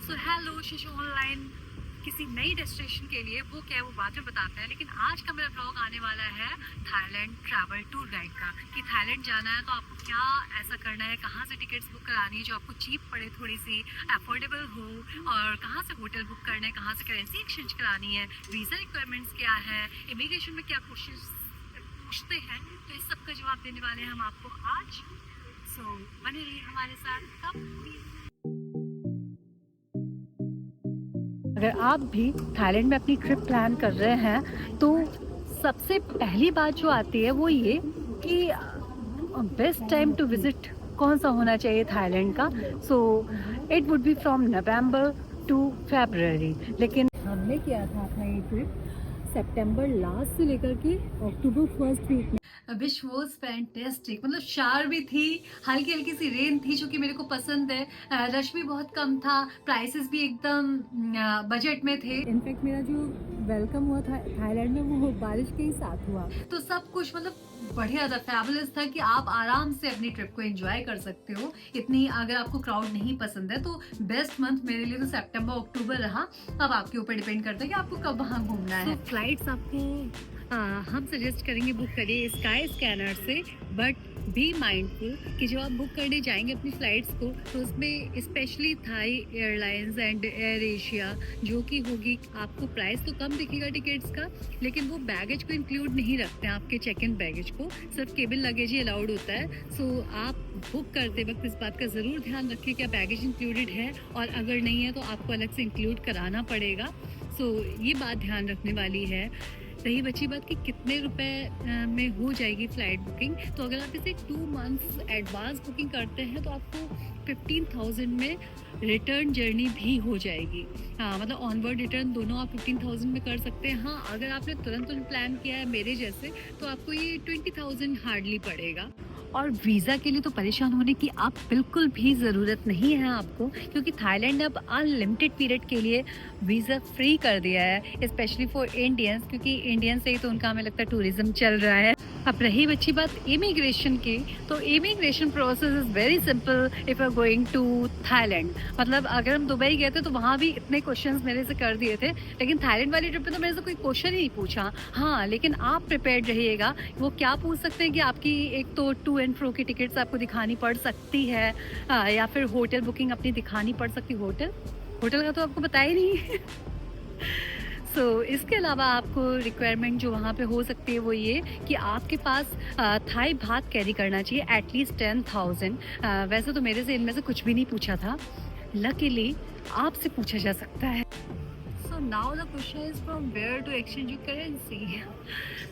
So hello शिशु online किसी नई डेस्टिनेशन के लिए वो क्या है वो बाद में बताते हैं, लेकिन आज का मेरा ब्लॉग आने वाला है थाईलैंड ट्रैवल टूर गाइड का कि थाईलैंड जाना है तो आपको क्या ऐसा करना है, कहाँ से टिकट्स बुक करानी है जो आपको चीप पड़े, थोड़ी सी अफोर्डेबल हो, और कहाँ से होटल बुक करना है, कहाँ से करेंसी एक्सचेंज करानी है, वीज़ा रिक्वायरमेंट्स क्या है, इमिग्रेशन में क्या क्वेश्चन पूछते हैं, तो इस सब का जवाब देने वाले हैं हम आपको आज। सो बने रहिए हमारे साथ तब। अगर आप भी थाईलैंड में अपनी ट्रिप प्लान कर रहे हैं तो सबसे पहली बात जो आती है वो ये कि बेस्ट टाइम टू विजिट कौन सा होना चाहिए थाईलैंड का। So it would be from November to February, लेकिन हमने किया था अपना ये ट्रिप सितंबर लास्ट से लेकर के अक्टूबर फर्स्ट वीक में। विच वॉज फैंटेस्टिक, मतलब शार भी थी, हल्की हल्की सी रेन थी जो कि मेरे को पसंद है, रश भी बहुत कम था, प्राइसेस भी एकदम बजट में थे। इनफैक्ट मेरा जो वेलकम हुआ था थाईलैंड में वो बारिश के ही साथ हुआ, तो सब कुछ मतलब बढ़िया था, फैबुलस था कि आप आराम से अपनी ट्रिप को एंजॉय कर सकते हो। इतनी अगर आपको क्राउड नहीं पसंद है तो बेस्ट मंथ मेरे लिए तो सितंबर अक्टूबर रहा। अब आपके ऊपर डिपेंड करता है कि आपको कब वहाँ घूमना है। फ्लाइट्स आपको हम सजेस्ट करेंगे बुक करिए स्काई स्कैनर से, बट बी माइंडफुल कि जब आप बुक करने जाएंगे अपनी फ़्लाइट्स को तो उसमें specially Thai airlines and air Asia जो कि होगी, आपको प्राइस तो कम दिखेगा टिकट्स का, लेकिन वो बैगेज को इंक्लूड नहीं रखते हैं, आपके चेक इन बैगेज को सिर्फ केबिन लगेज ही अलाउड होता है। सो आप बुक करते वक्त इस बात का ज़रूर ध्यान रखिए क्या बैगेज इंक्लूडेड है, और अगर नहीं है तो आपको अलग से इंक्लूड कराना पड़ेगा। सो ये बात ध्यान रखने वाली है। रही बची बात कि कितने रुपए में हो जाएगी फ़्लाइट बुकिंग, तो अगर आप इसे 2 मंथ्स एडवांस बुकिंग करते हैं तो आपको 15,000 में रिटर्न जर्नी भी हो जाएगी। हाँ, मतलब ऑनवर्ड रिटर्न दोनों आप 15,000 में कर सकते हैं। हाँ, अगर आपने तुरंत प्लान किया है मेरे जैसे तो आपको ये 20,000 हार्डली पड़ेगा। और वीज़ा के लिए तो परेशान होने की आप बिल्कुल भी ज़रूरत नहीं है आपको, क्योंकि थाईलैंड ने अब अनलिमिटेड पीरियड के लिए वीज़ा फ्री कर दिया है, स्पेशली फॉर इंडियंस, क्योंकि इंडियन से ही तो उनका हमें लगता है टूरिज़्म चल रहा है। अब रही बच्ची बात इमिग्रेशन की, तो immigration process is very simple if are going to Thailand. मतलब अगर हम दुबई गए थे तो वहाँ भी इतने क्वेश्चंस मेरे से कर दिए थे, लेकिन थाईलैंड वाली ट्रिप पे तो मेरे से कोई क्वेश्चन ही नहीं पूछा। हाँ, लेकिन आप प्रिपेयर्ड रहिएगा। वो क्या पूछ सकते हैं कि आपकी एक तो टू एंड फ्रो की टिकट्स आपको दिखानी पड़ सकती है, या फिर होटल बुकिंग अपनी दिखानी पड़ सकती। होटल होटल का तो आपको बताया ही नहीं। इसके अलावा आपको रिक्वायरमेंट जो वहाँ पे हो सकती है वो ये कि आपके पास थाई भात कैरी करना चाहिए एटलीस्ट 10,000। वैसे तो मेरे से इनमें से कुछ भी नहीं पूछा था, लकीली आपसे पूछा जा सकता है। So now the question is from where to exchange your currency.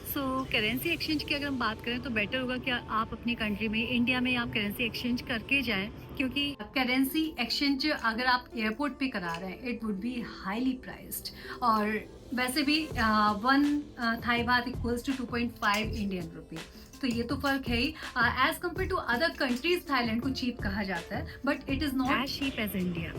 So currency exchange की अगर हम बात करें तो बेटर होगा कि आप अपनी कंट्री में, इंडिया में आप करेंसी एक्सचेंज करके जाएं, क्योंकि करेंसी एक्सचेंज अगर आप एयरपोर्ट पे करा रहे हैं it would be highly priced, और वैसे भी 1 थाई बात इक्वल्स टू 2.5 इंडियन रुपी, तो ये तो फर्क है ही। As compare to other countries Thailand को चीप कहा जाता है, but it is not as cheap as India.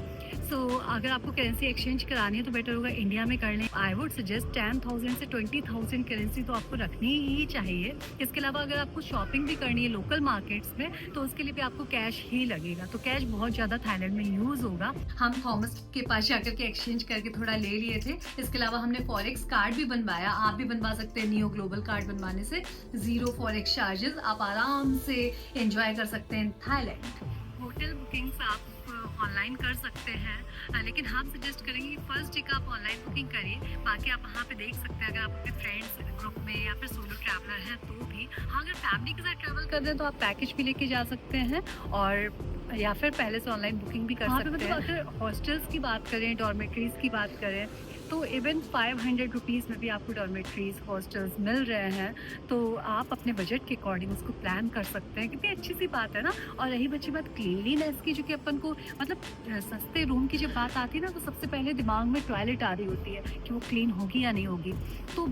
So अगर आपको करेंसी एक्सचेंज करानी है तो बेटर होगा इंडिया में कर लें। आई वुड सजेस्ट 10,000 से 20,000 करेंसी तो आपको रखनी ही चाहिए। इसके अलावा अगर आपको शॉपिंग भी करनी है लोकल मार्केट्स में तो उसके लिए भी आपको कैश ही लगेगा, तो कैश बहुत ज़्यादा थाईलैंड में यूज़ होगा। हम थॉमस के पास जाकर के एक्सचेंज करके थोड़ा ले लिए थे। इसके अलावा हमने फॉरेक्स कार्ड भी बनवाया, आप भी बनवा सकते हैं। नियो ग्लोबल कार्ड बनवाने से ज़ीरो फॉरेक्स चार्जेस, आप आराम से एंजॉय कर सकते हैं थाईलैंड। होटल बुकिंग्स आप ऑनलाइन कर सकते हैं, लेकिन हम सजेस्ट करेंगे कि फर्स्ट डे का आप ऑनलाइन बुकिंग करिए, बाकी आप वहाँ पे देख सकते हैं अगर आप अपने फ्रेंड्स ग्रुप में या फिर सोलो ट्रैवलर हैं तो भी। हाँ, अगर फैमिली के साथ ट्रैवल कर रहे हैं तो आप पैकेज भी लेके जा सकते हैं, और या फिर पहले से ऑनलाइन बुकिंग भी कर सकते हैं। अगर हॉस्टल्स की बात करें, डॉर्मेटरीज की बात करें, तो इवन 500 रुपीज़ में भी आपको डॉर्मेटरीज हॉस्टल्स मिल रहे हैं, तो आप अपने बजट के अकॉर्डिंग उसको प्लान कर सकते हैं। कितनी अच्छी सी बात है ना। और रही बची बात क्लीनलीनेस की, जो कि अपन को मतलब सस्ते रूम की जब बात आती है ना तो सबसे पहले दिमाग में टॉयलेट आ रही होती है कि वो क्लीन होगी या नहीं होगी। तो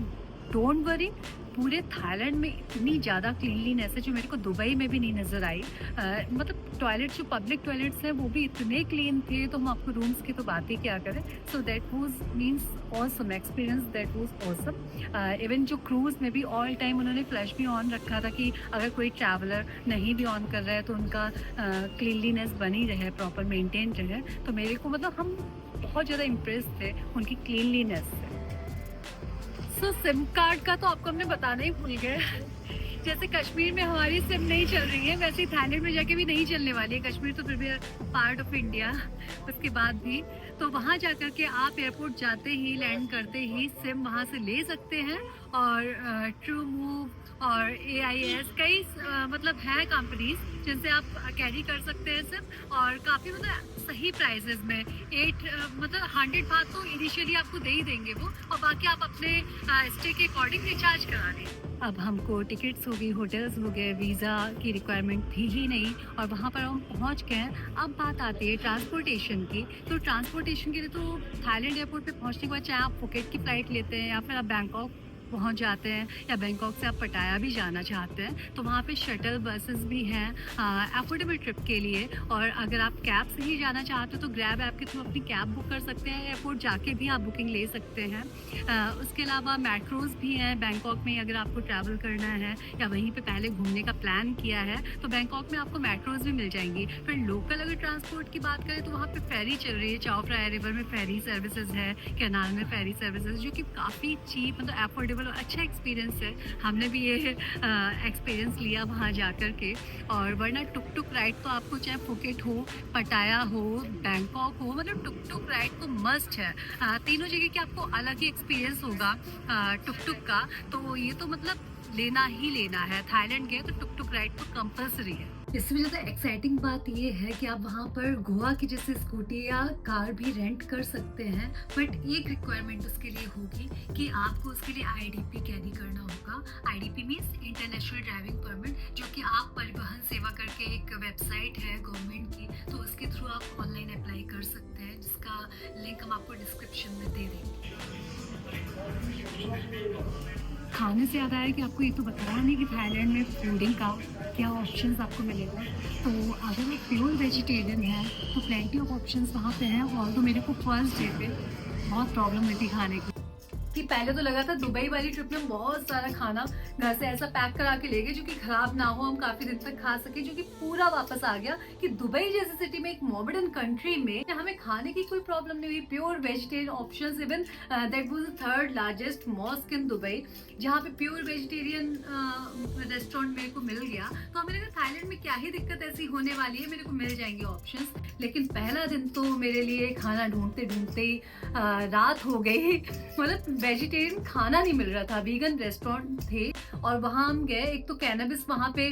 डोंट वरी, पूरे थाईलैंड में इतनी ज़्यादा क्लीनलीनेस है जो मेरे को दुबई में भी नहीं नज़र आई। मतलब टॉयलेट जो पब्लिक टॉयलेट्स हैं वो भी इतने क्लीन थे, तो हम आपको रूम्स की तो बात ही क्या करें। So that was means awesome experience, that was awesome. Even जो क्रूज़ में भी ऑल टाइम उन्होंने फ्लैश भी ऑन रखा था कि अगर कोई ट्रैवलर नहीं भी ऑन कर रहा है तो उनका क्लीनलीनेस बनी रहे, प्रॉपर मेंटेन रहे। तो मेरे को मतलब हम बहुत ज़्यादा इम्प्रेस थे उनकी क्लीनलीनेस से। सो सिम कार्ड का तो आपको हमने बताना ही भूल गए। जैसे कश्मीर में हमारी सिम नहीं चल रही है, वैसे ही थाईलैंड में जाके भी नहीं चलने वाली है। कश्मीर तो फिर भी पार्ट ऑफ इंडिया, उसके बाद भी तो वहाँ जा कर के आप एयरपोर्ट जाते ही, लैंड करते ही सिम वहाँ से ले सकते हैं। और ट्रू मूव और AIS कई मतलब हैं कंपनीज जिनसे आप कैरी कर सकते हैं सिम, और काफ़ी मतलब सही प्राइसेस में। मतलब 100 बात तो इनिशियली आपको दे ही देंगे वो, और बाकी आप अपने स्टे के अकॉर्डिंग रिचार्ज करा लें। अब हमको टिकट्स हो गई, होटल्स हो गए, वीज़ा की रिक्वायरमेंट थी ही नहीं, और वहाँ पर हम पहुँच गए हैं। अब बात आती है ट्रांसपोर्टेशन की। तो ट्रांसपोर्टेशन के लिए तो थाईलैंड एयरपोर्ट पे पहुँचने के बाद चाहे आप फुकेट की फ़्लाइट लेते हैं या फिर आप बैंकॉक पहुंच जाते हैं, या बैंकॉक से आप पटाया भी जाना चाहते हैं तो वहाँ पे शटल बसेस भी हैं अफोर्डेबल ट्रिप के लिए। और अगर आप कैब से ही जाना चाहते हो तो ग्रैब ऐप के थ्रू अपनी कैब बुक कर सकते हैं, एयरपोर्ट जाके भी आप बुकिंग ले सकते हैं। उसके अलावा मेट्रोज़ भी हैं बैंकॉक में, अगर आपको ट्रैवल करना है या वहीं पे पहले घूमने का प्लान किया है तो बैंकॉक में आपको मेट्रोज़ भी मिल जाएंगी। फिर लोकल अगर ट्रांसपोर्ट की बात करें तो वहाँ पे फेरी चल रही है, चाओ फ्राया रिवर में फेरी सर्विसेज है, कैनाल में फेरी सर्विसेज, जो कि काफ़ी चीप मतलब एफोर्डेबल और अच्छा एक्सपीरियंस है। हमने भी ये एक्सपीरियंस लिया वहाँ जा कर के। और वरना टुक टुक राइड तो आपको चाहे फुकेट हो, पटाया हो, बैंकॉक हो, मतलब टुक टुक राइड तो मस्ट है। तीनों जगह की आपको अलग ही एक्सपीरियंस होगा टुक टुक का, तो ये तो मतलब लेना ही लेना है। थाईलैंड गए तो टुक टुक राइड तो कंपलसरी है। इससे भी ज़्यादा एक्साइटिंग बात ये है कि आप वहाँ पर गोवा की जैसे स्कूटी या कार भी रेंट कर सकते हैं, बट एक रिक्वायरमेंट उसके लिए होगी कि आपको उसके लिए IDP कैरी करना होगा। IDP means international driving permit, जो कि आप परिवहन सेवा करके एक वेबसाइट है गवर्नमेंट की, तो उसके थ्रू आप ऑनलाइन अप्लाई कर सकते हैं, जिसका लिंक हम आपको डिस्क्रिप्शन में दे देंगे। खाने से याद आया कि आपको ये तो बताया नहीं कि थाईलैंड में फूडिंग का क्या ऑप्शंस आपको मिलेगा। तो अगर आप प्योर वेजिटेरियन हैं तो प्लेंटी ऑफ ऑप्शंस वहाँ पे हैं। और तो मेरे को फर्स्ट डे पे बहुत प्रॉब्लम हुई थी खाने की, कि पहले तो लगा था दुबई वाली ट्रिप में बहुत सारा खाना घर से ऐसा पैक करा के ले गए जो कि खराब ना हो, हम काफी दिन तक खा सके, जो कि पूरा वापस आ गया कि दुबई जैसी सिटी में, एक मॉडर्न कंट्री में हमें खाने की कोई प्रॉब्लम नहीं हुई। Pure vegetarian options, even that was the third largest mosque in Dubai, जहाँ पे प्योर वेजिटेरियन रेस्टोरेंट मेरे को मिल गया। तो हमें लगा थाईलैंड में क्या ही दिक्कत ऐसी होने वाली है, मेरे को मिल जाएंगे ऑप्शंस। लेकिन पहला दिन तो मेरे लिए खाना ढूंढते ढूंढते रात हो गई। मतलब वेजिटेरियन खाना नहीं मिल रहा था, वीगन रेस्टोरेंट थे, और वहाँ हम गए। एक तो कैनबिस वहाँ पे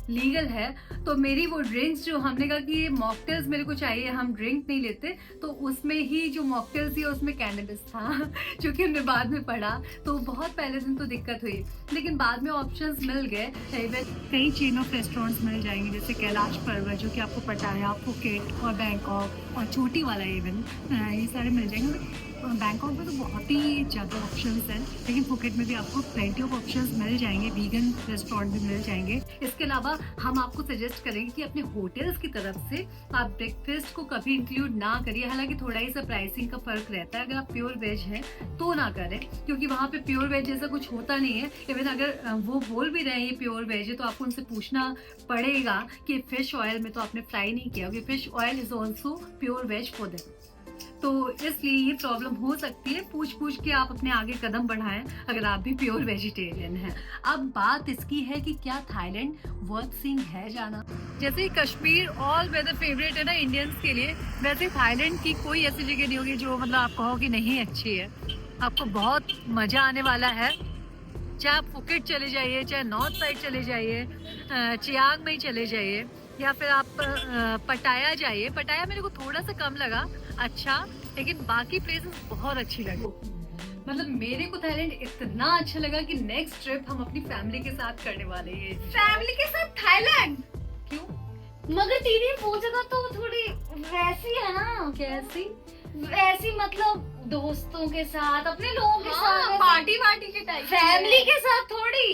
लीगल है, तो मेरी वो ड्रिंक्स जो हमने कहा कि ये मॉकटेल्स मेरे को चाहिए, हम ड्रिंक नहीं लेते, तो उसमें ही जो मॉकटेल्स थी उसमें कैनबिस था जो कि हमने बाद में पढ़ा। तो बहुत पहले दिन तो दिक्कत हुई, लेकिन बाद में ऑप्शंस मिल गए। कई चेन ऑफ रेस्टोरेंट्स मिल जाएंगे, जैसे कैलाश पर्वत जो कि आपको पटाया, फुकेट और बैंकॉक और चोटी वाला इवन, ये सारे मिल जाएंगे। बैंकॉक में तो बहुत ही ज़्यादा ऑप्शंस हैं, लेकिन फुकेट में भी आपको प्लेंटी ऑफ ऑप्शंस मिल जाएंगे, वीगन रेस्टोरेंट भी मिल जाएंगे। इसके अलावा हम आपको सजेस्ट करेंगे कि अपने होटल्स की तरफ से आप ब्रेकफास्ट को कभी इंक्लूड ना करिए। हालांकि थोड़ा ही सा प्राइसिंग का फर्क रहता है, अगर आप प्योर वेज हैं तो ना करें, क्योंकि वहाँ पे प्योर वेज जैसा कुछ होता नहीं है। इवन अगर वो बोल भी रहे हैं प्योर वेज है, तो आपको उनसे पूछना पड़ेगा कि फिश ऑयल में तो आपने फ्राई नहीं किया, क्योंकि fish oil is also pure ways for them. तो इसलिए ये प्रॉब्लम हो सकती है, पूछ के आप अपने आगे कदम बढ़ाएं अगर आप भी प्योर वेजिटेरियन हैं। अब बात इसकी है कि क्या थाईलैंड वर्थ सीइंग है जाना। जैसे कश्मीर ऑल वेदर फेवरेट है ना इंडियंस के लिए, वैसे थाईलैंड की कोई ऐसी जगह नहीं होगी जो मतलब आप कहो कि नहीं अच्छी है। आपको बहुत मज़ा आने वाला है, चाहे आप फुकेट चले जाइए, चाहे नॉर्थ साइड चले जाइए, चियांग में चले जाइए, या फिर आप पटाया जाइए। पटाया मेरे को थोड़ा सा कम लगा अच्छा, लेकिन बाकी प्लेसेस बहुत अच्छी लगी। मतलब मेरे को थाईलैंड इतना अच्छा लगा कि नेक्स्ट ट्रिप हम अपनी फैमिली के साथ करने वाले हैं। फैमिली के साथ थाईलैंड? क्यों? मगर दीदी वो जगह तो थोड़ी वैसी है ना। कैसी? वैसी मतलब दोस्तों के साथ, अपने लोगों के साथ, पार्टी के टाइप। फैमिली के साथ थोड़ी।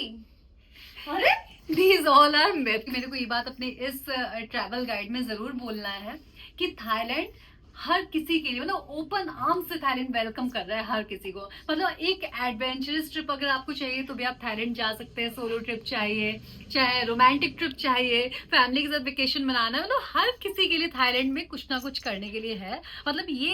अरे These all are myth। मेरे को ये बात अपने इस ट्रैवल गाइड में जरूर बोलना है कि थाईलैंड हर किसी के लिए मतलब ओपन आर्म से थाईलैंड वेलकम कर रहा है हर किसी को। मतलब एक एडवेंचरस ट्रिप अगर आपको चाहिए तो भी आप थाईलैंड जा सकते हैं। सोलो ट्रिप चाहिए, चाहे रोमांटिक ट्रिप चाहिए, फैमिली के साथ वेकेशन मनाना है, मतलब हर किसी के लिए थाईलैंड में कुछ ना कुछ करने के लिए है। मतलब ये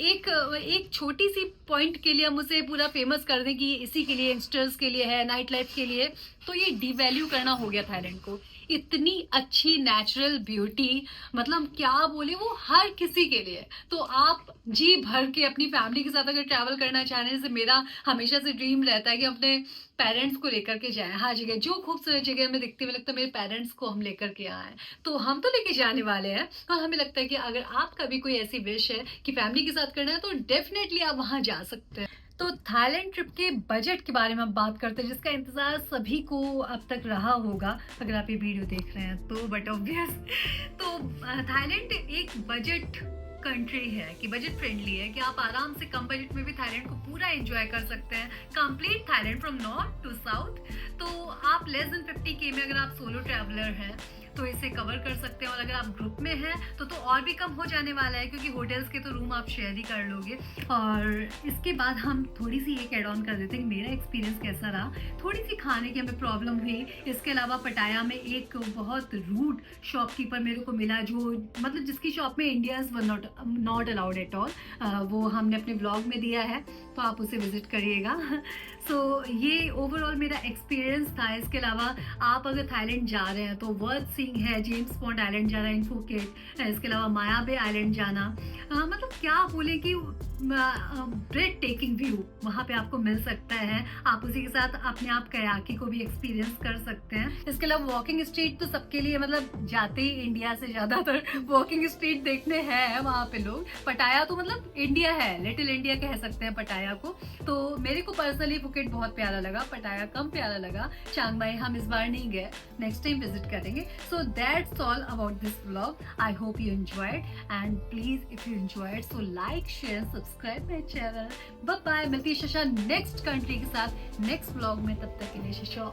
एक एक छोटी सी पॉइंट के लिए हम उसे पूरा फेमस कर दें कि ये इसी के लिए, यंगस्टर्स के लिए है, नाइट लाइफ के लिए, तो ये डिवैल्यू करना हो गया थाईलैंड को। इतनी अच्छी नेचुरल ब्यूटी, मतलब क्या बोले, वो हर किसी के लिए। तो आप जी भर के अपनी फैमिली के साथ अगर ट्रैवल करना चाह रहे हैं, जैसे मेरा हमेशा से ड्रीम रहता है कि अपने पेरेंट्स को लेकर के जाएं हर जगह, जो खूबसूरत जगह हमें दिखती है, लगता है मेरे पेरेंट्स को हम लेकर के आए, तो हम तो लेके जाने वाले हैं। और हमें लगता है कि अगर आपका भी कोई ऐसी विश है कि फैमिली के साथ करना है तो डेफिनेटली आप वहां जा सकते हैं। तो थाईलैंड ट्रिप के बजट के बारे में हम बात करते हैं, जिसका इंतजार सभी को अब तक रहा होगा अगर आप ये वीडियो देख रहे हैं तो, बट ऑब्वियस तो थाईलैंड एक बजट कंट्री है कि बजट फ्रेंडली है, कि आप आराम से कम बजट में भी थाईलैंड को पूरा एंजॉय कर सकते हैं। Complete Thailand from north to south. तो आप लेस देन 50K में अगर आप सोलो ट्रैवलर हैं तो इसे कवर कर सकते हैं, और अगर आप ग्रुप में हैं तो और भी कम हो जाने वाला है, क्योंकि होटल्स के तो रूम आप शेयर ही कर लोगे। और इसके बाद हम थोड़ी सी एक एड ऑन कर देते हैं कि मेरा एक्सपीरियंस कैसा रहा। थोड़ी सी खाने की हमें प्रॉब्लम हुई। इसके अलावा पटाया में एक बहुत रूड शॉपकीपर मेरे को मिला, जो मतलब जिसकी शॉप में India's were not allowed at all. वो हमने अपने ब्लॉग में दिया है, तो आप उसे विजिट करिएगा। सो ये ओवरऑल मेरा एक्सपीरियंस था। इसके अलावा आप अगर थाईलैंड जा रहे हैं तो वर्थ सीइंग है। जेम्स पॉन्ड आइलैंड जाना इन फुकेट, इसके अलावा माया बे आइलैंड जाना, मतलब क्या बोले कि ब्रेड टेकिंग व्यू वहाँ पे आपको मिल सकता है। आप उसी के साथ अपने आप कयाकी को भी एक्सपीरियंस कर सकते हैं। इसके अलावा वॉकिंग स्ट्रीट तो सबके लिए, मतलब जाते ही इंडिया से ज़्यादातर वॉकिंग स्ट्रीट देखने हैं वहाँ पे लोग। पटाया तो मतलब इंडिया है, लिटिल इंडिया कह सकते हैं पटाया को। तो मेरे को पर्सनली फुकेट बहुत प्यारा लगा, पटाया कम प्यारा लगा। चांग माई हम इस बार नहीं गए, नेक्स्ट टाइम विजिट करेंगे। So that's all about this vlog. I hope you enjoyed, and please if you enjoyed so like, share, subscribe my channel. Bye bye. मिलती है शशा नेक्स्ट कंट्री के साथ नेक्स्ट व्लॉग में। तब तक के लिए शशा